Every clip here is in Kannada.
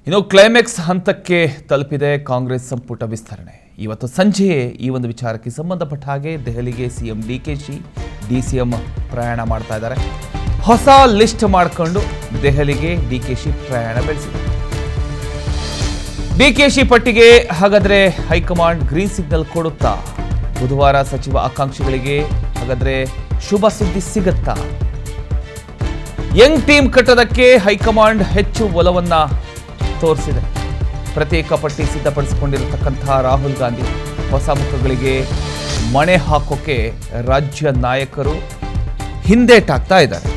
ಇನ್ನು ಕ್ಲೈಮ್ಯಾಕ್ಸ್ ಹಂತಕ್ಕೆ ತಲುಪಿದೆ ಕಾಂಗ್ರೆಸ್ ಸಂಪುಟ ವಿಸ್ತರಣೆ. ಇವತ್ತು ಸಂಜೆಯೇ ಈ ಒಂದು ವಿಚಾರಕ್ಕೆ ಸಂಬಂಧಪಟ್ಟ ಹಾಗೆ ದೆಹಲಿಗೆ ಸಿಎಂ ಡಿಕೆಶಿ ಡಿಸಿಎಂ ಪ್ರಯಾಣ ಮಾಡ್ತಾ ಇದ್ದಾರೆ. ಹೊಸ ಲಿಸ್ಟ್ ಮಾಡಿಕೊಂಡು ದೆಹಲಿಗೆ ಡಿಕೆಶಿ ಪ್ರಯಾಣ ಬೆಳೆಸಿದ್ದಾರೆ. ಡಿಕೆಶಿ ಪಟ್ಟಿಗೆ ಹಾಗಾದ್ರೆ ಹೈಕಮಾಂಡ್ ಗ್ರೀನ್ ಸಿಗ್ನಲ್ ಕೊಡುತ್ತಾ? ಬುಧವಾರ ಸಚಿವ ಆಕಾಂಕ್ಷಿಗಳಿಗೆ ಹಾಗಾದ್ರೆ ಶುಭ ಸುದ್ದಿ ಸಿಗುತ್ತಾ? ಯಂಗ್ ಟೀಮ್ ಕಟ್ಟೋದಕ್ಕೆ ಹೈಕಮಾಂಡ್ ಹೆಚ್ಚು ಒಲವನ್ನ ತೋರಿಸಿದೆ. ಪ್ರತ್ಯೇಕ ಪಟ್ಟಿ ಸಿದ್ಧಪಡಿಸಿಕೊಂಡಿರತಕ್ಕಂತಹ ರಾಹುಲ್ ಗಾಂಧಿ ಹೊಸ ಮುಖಗಳಿಗೆ ಮಣೆ ಹಾಕೋಕೆ ರಾಜ್ಯ ನಾಯಕರು ಹಿಂದೇಟಾಗ್ತಾ ಇದ್ದಾರೆ.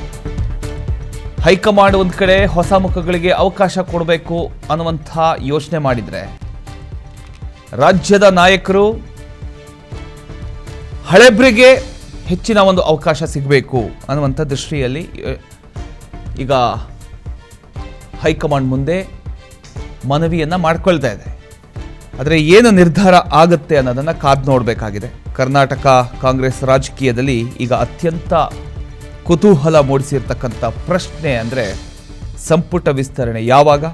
ಹೈಕಮಾಂಡ್ ಒಂದ್ ಕಡೆ ಹೊಸ ಮುಖಗಳಿಗೆ ಅವಕಾಶ ಕೊಡಬೇಕು ಅನ್ನುವಂಥ ಯೋಚನೆ ಮಾಡಿದ್ರೆ, ರಾಜ್ಯದ ನಾಯಕರು ಹಳೆಬ್ರಿಗೆ ಹೆಚ್ಚಿನ ಒಂದು ಅವಕಾಶ ಸಿಗಬೇಕು ಅನ್ನುವಂಥ ದೃಷ್ಟಿಯಲ್ಲಿ ಈಗ ಹೈಕಮಾಂಡ್ ಮುಂದೆ ಮನವಿಯನ್ನ ಮಾಡ್ಕೊಳ್ತಾ ಇದೆ. ಆದರೆ ಏನು ನಿರ್ಧಾರ ಆಗುತ್ತೆ ಅನ್ನೋದನ್ನ ಕಾದು ನೋಡಬೇಕಾಗಿದೆ. ಕರ್ನಾಟಕ ಕಾಂಗ್ರೆಸ್ ರಾಜಕೀಯದಲ್ಲಿ ಈಗ ಅತ್ಯಂತ ಕುತೂಹಲ ಮೂಡಿಸಿರ್ತಕ್ಕಂಥ ಪ್ರಶ್ನೆ ಅಂದರೆ ಸಂಪುಟ ವಿಸ್ತರಣೆ ಯಾವಾಗ,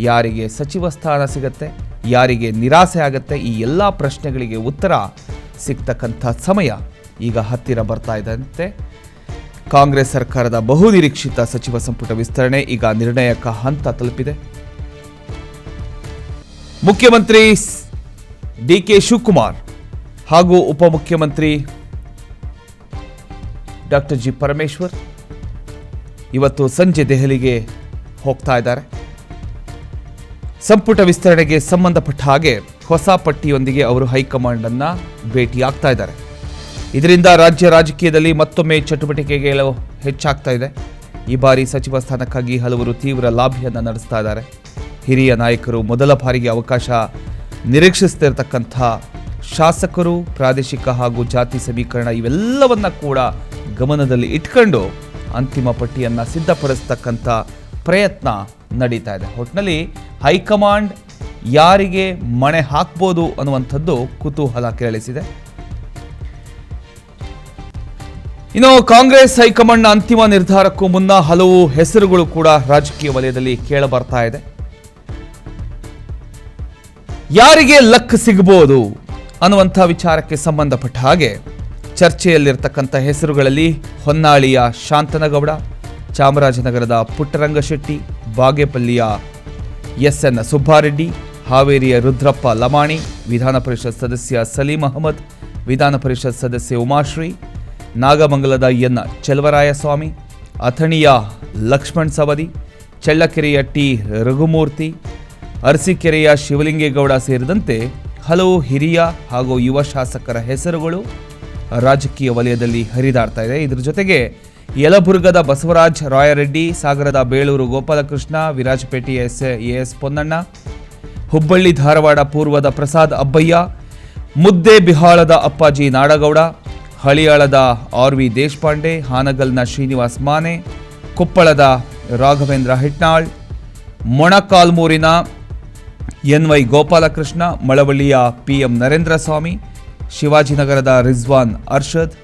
ಯಾರಿಗೆ ಸಚಿವ ಸ್ಥಾನ ಸಿಗತ್ತೆ, ಯಾರಿಗೆ ನಿರಾಸೆ ಆಗತ್ತೆ, ಈ ಎಲ್ಲ ಪ್ರಶ್ನೆಗಳಿಗೆ ಉತ್ತರ ಸಿಗ್ತಕ್ಕಂಥ ಸಮಯ ಈಗ ಹತ್ತಿರ ಬರ್ತಾ ಇದ್ದಂತೆ ಕಾಂಗ್ರೆಸ್ ಸರ್ಕಾರದ ಬಹುನಿರೀಕ್ಷಿತ ಸಚಿವ ಸಂಪುಟ ವಿಸ್ತರಣೆ ಈಗ ನಿರ್ಣಾಯಕ ಹಂತ ತಲುಪಿದೆ. ಮುಖ್ಯಮಂತ್ರಿ ಡಿಕೆ ಶಿವಕುಮಾರ್ ಹಾಗೂ ಉಪಮುಖ್ಯಮಂತ್ರಿ ಡಾಕ್ಟರ್ ಜಿ ಪರಮೇಶ್ವರ್ ಇವತ್ತು ಸಂಜೆ ದೆಹಲಿಗೆ ಹೋಗ್ತಾ ಇದ್ದಾರೆ. ಸಂಪುಟ ವಿಸ್ತರಣೆಗೆ ಸಂಬಂಧಪಟ್ಟ ಹಾಗೆ ಹೊಸ ಪಟ್ಟಿಯೊಂದಿಗೆ ಅವರು ಹೈಕಮಾಂಡ್ ಅನ್ನ ಭೇಟಿಯಾಗ್ತಾ ಇದ್ದಾರೆ. ಇದರಿಂದ ರಾಜ್ಯ ರಾಜಕೀಯದಲ್ಲಿ ಮತ್ತೊಮ್ಮೆ ಚಟುವಟಿಕೆಗಳು ಹೆಚ್ಚಾಗ್ತಾ ಇದೆ. ಈ ಬಾರಿ ಸಚಿವ ಸ್ಥಾನಕ್ಕಾಗಿ ಹಲವರು ತೀವ್ರ ಲಾಬಿಯನ್ನು ನಡೆಸ್ತಾ ಇದ್ದಾರೆ. ಹಿರಿಯ ನಾಯಕರು ಮೊದಲ ಬಾರಿಗೆ ಅವಕಾಶ ನಿರೀಕ್ಷಿಸ್ತಿರ್ತಕ್ಕಂಥ ಶಾಸಕರು, ಪ್ರಾದೇಶಿಕ ಹಾಗೂ ಜಾತಿ ಸಮೀಕರಣ ಇವೆಲ್ಲವನ್ನ ಕೂಡ ಗಮನದಲ್ಲಿ ಇಟ್ಕೊಂಡು ಅಂತಿಮ ಪಟ್ಟಿಯನ್ನು ಸಿದ್ಧಪಡಿಸ್ತಕ್ಕಂಥ ಪ್ರಯತ್ನ ನಡೀತಾ ಇದೆ. ಒಟ್ಟಿನಲ್ಲಿ ಹೈಕಮಾಂಡ್ ಯಾರಿಗೆ ಮಣೆ ಹಾಕ್ಬೋದು ಅನ್ನುವಂಥದ್ದು ಕುತೂಹಲ ಕೆರಳಿಸಿದೆ. ಇನ್ನು ಕಾಂಗ್ರೆಸ್ ಹೈಕಮಾಂಡ್ನ ಅಂತಿಮ ನಿರ್ಧಾರಕ್ಕೂ ಮುನ್ನ ಹಲವು ಹೆಸರುಗಳು ಕೂಡ ರಾಜಕೀಯ ವಲಯದಲ್ಲಿ ಕೇಳಬರ್ತಾ ಇದೆ. ಯಾರಿಗೆ ಲಕ್ ಸಿಗಬಹುದು ಅನ್ನುವಂಥ ವಿಚಾರಕ್ಕೆ ಸಂಬಂಧಪಟ್ಟ ಹಾಗೆ ಚರ್ಚೆಯಲ್ಲಿರ್ತಕ್ಕಂಥ ಹೆಸರುಗಳಲ್ಲಿ ಹೊನ್ನಾಳಿಯ ಶಾಂತನಗೌಡ, ಚಾಮರಾಜನಗರದ ಪುಟ್ಟರಂಗಶೆಟ್ಟಿ, ಬಾಗೇಪಲ್ಲಿಯ ಎಸ್ಎನ್ ಸುಬ್ಬಾರೆಡ್ಡಿ, ಹಾವೇರಿಯ ರುದ್ರಪ್ಪ ಲಮಾಣಿ, ವಿಧಾನ ಪರಿಷತ್ ಸದಸ್ಯ ಸಲೀಂ ಅಹಮದ್, ವಿಧಾನ ಪರಿಷತ್ ಸದಸ್ಯೆ ಉಮಾಶ್ರೀ, ನಾಗಮಂಗಲದ ಎನ್ ಚೆಲುವರಾಯಸ್ವಾಮಿ, ಅಥಣಿಯ ಲಕ್ಷ್ಮಣ್ ಸವದಿ, ಚಳ್ಳಕೆರೆಯ ಟಿ ರಘುಮೂರ್ತಿ, ಅರಸೀಕೆರೆಯ ಶಿವಲಿಂಗೇಗೌಡ ಸೇರಿದಂತೆ ಹಲವು ಹಿರಿಯ ಹಾಗೂ ಯುವ ಶಾಸಕರ ಹೆಸರುಗಳು ರಾಜಕೀಯ ವಲಯದಲ್ಲಿ ಹರಿದಾಡ್ತಾ ಇದೆ. ಇದರ ಜೊತೆಗೆ ಯಲಬುರ್ಗದ ಬಸವರಾಜ್ ರಾಯರೆಡ್ಡಿ, ಸಾಗರದ ಬೇಳೂರು ಗೋಪಾಲಕೃಷ್ಣ, ವಿರಾಜಪೇಟೆಯ ಎಎಸ್ ಪೊನ್ನಣ್ಣ, ಹುಬ್ಬಳ್ಳಿ ಧಾರವಾಡ ಪೂರ್ವದ ಪ್ರಸಾದ್ ಅಬ್ಬಯ್ಯ, ಮುದ್ದೇಬಿಹಾಳದ ಅಪ್ಪಾಜಿ ನಾಡಗೌಡ, ಹಳಿಯಾಳದ ಆರ್.ವಿ. ದೇಶಪಾಂಡೆ, ಹಾನಗಲ್ನ ಶ್ರೀನಿವಾಸ್ ಮಾನೆ, ಕೊಪ್ಪಳದ ರಾಘವೇಂದ್ರ ಹಿಟ್ನಾಳ್, ಮೊಣಕಾಲ್ಮೂರಿನ ಎನ್.ವೈ. ಗೋಪಾಲಕೃಷ್ಣ, ಮಳವಳ್ಳಿಯ ಪಿ.ಎಂ. ನರೇಂದ್ರ ಸ್ವಾಮಿ, ಶಿವಾಜಿನಗರದ ರಿಜ್ವಾನ್ ಅರ್ಷದ್,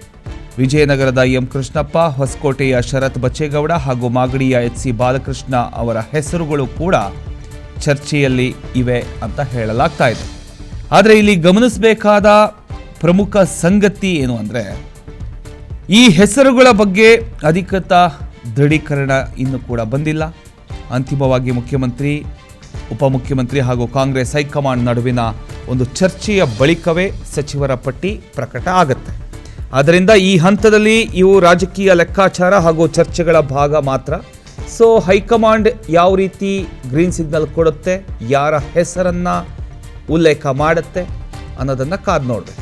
ವಿಜಯನಗರದ ಎಂ. ಕೃಷ್ಣಪ್ಪ, ಹೊಸಕೋಟೆಯ ಶರತ್ ಬಚ್ಚೇಗೌಡ ಹಾಗೂ ಮಾಗಡಿಯ ಎಚ್.ಸಿ. ಬಾಲಕೃಷ್ಣ ಅವರ ಹೆಸರುಗಳು ಕೂಡ ಚರ್ಚೆಯಲ್ಲಿ ಇವೆ ಅಂತ ಹೇಳಲಾಗ್ತಾ ಇದೆ. ಆದರೆ ಇಲ್ಲಿ ಗಮನಿಸಬೇಕಾದ ಪ್ರಮುಖ ಸಂಗತಿ ಏನು ಅಂದರೆ, ಈ ಹೆಸರುಗಳ ಬಗ್ಗೆ ಅಧಿಕೃತ ದೃಢೀಕರಣ ಇನ್ನೂ ಕೂಡ ಬಂದಿಲ್ಲ. ಅಂತಿಮವಾಗಿ ಮುಖ್ಯಮಂತ್ರಿ, ಉಪಮುಖ್ಯಮಂತ್ರಿ ಹಾಗೂ ಕಾಂಗ್ರೆಸ್ ಹೈಕಮಾಂಡ್ ನಡುವಿನ ಒಂದು ಚರ್ಚೆಯ ಬಳಿಕವೇ ಸಚಿವರ ಪಟ್ಟಿ ಪ್ರಕಟ ಆಗುತ್ತೆ. ಆದ್ದರಿಂದ ಈ ಹಂತದಲ್ಲಿ ಇವು ರಾಜಕೀಯ ಲೆಕ್ಕಾಚಾರ ಹಾಗೂ ಚರ್ಚೆಗಳ ಭಾಗ ಮಾತ್ರ. ಸೊ ಹೈಕಮಾಂಡ್ ಯಾವ ರೀತಿ ಗ್ರೀನ್ ಸಿಗ್ನಲ್ ಕೊಡುತ್ತೆ, ಯಾರ ಹೆಸರನ್ನ ಉಲ್ಲೇಖ ಮಾಡುತ್ತೆ ಅನ್ನೋದನ್ನು ಕಾದು ನೋಡಬೇಕು.